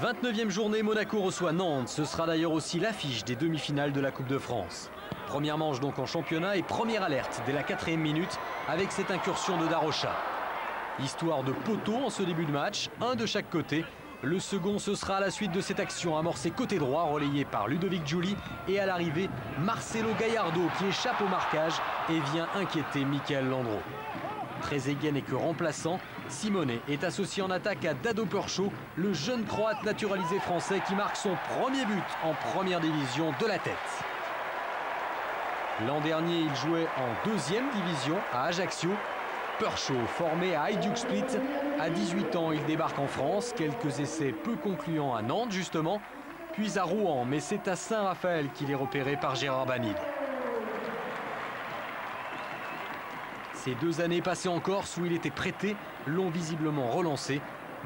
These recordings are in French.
29e journée, Monaco reçoit Nantes. Ce sera d'ailleurs aussi l'affiche des demi-finales de la Coupe de France. Première manche donc en championnat et première alerte dès la 4e minute avec cette incursion de Darocha. Histoire de poteau en ce début de match, un de chaque côté. Le second, ce sera à la suite de cette action amorcée côté droit, relayée par Ludovic Giuli. Et à l'arrivée, Marcelo Gallardo qui échappe au marquage et vient inquiéter Michael Landreau. Très égaine et que remplaçant, Simonet est associé en attaque à Dado Purchaut, le jeune croate naturalisé français qui marque son premier but en première division de la tête. L'an dernier, il jouait en 2e division à Ajaccio. Purchaut, formé à Hajduk Split, à 18 ans, il débarque en France. Quelques essais peu concluants à Nantes justement, puis à Rouen, mais c'est à Saint-Raphaël qu'il est repéré par Gérard Banil. Ces 2 années passées en Corse où il était prêté l'ont visiblement relancé.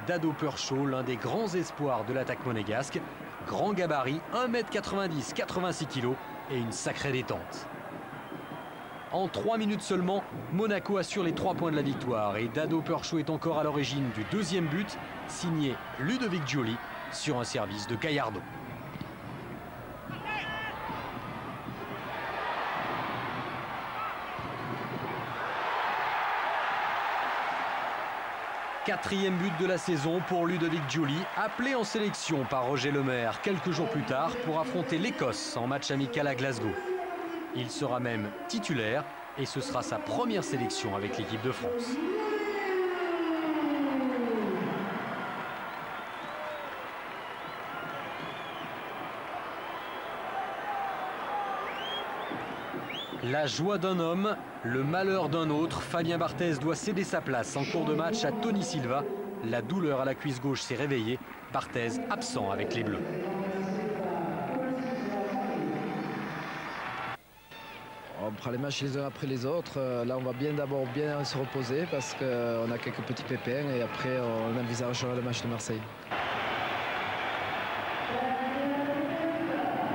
Dado Purchaut, l'un des grands espoirs de l'attaque monégasque. Grand gabarit, 1m90, 86 kg et une sacrée détente. En 3 minutes seulement, Monaco assure les 3 points de la victoire et Dado Purchaut est encore à l'origine du 2e but, signé Ludovic Giuli sur un service de Gallardo. Quatrième but de la saison pour Ludovic Giuli, appelé en sélection par Roger Lemaire quelques jours plus tard pour affronter l'Écosse en match amical à Glasgow. Il sera même titulaire et ce sera sa première sélection avec l'équipe de France. La joie d'un homme, le malheur d'un autre. Fabien Barthez doit céder sa place en cours de match à Tony Silva. La douleur à la cuisse gauche s'est réveillée. Barthez absent avec les Bleus. On prend les matchs les uns après les autres. Là, on va d'abord bien se reposer parce qu'on a quelques petits pépins et après, on envisagera le match de Marseille.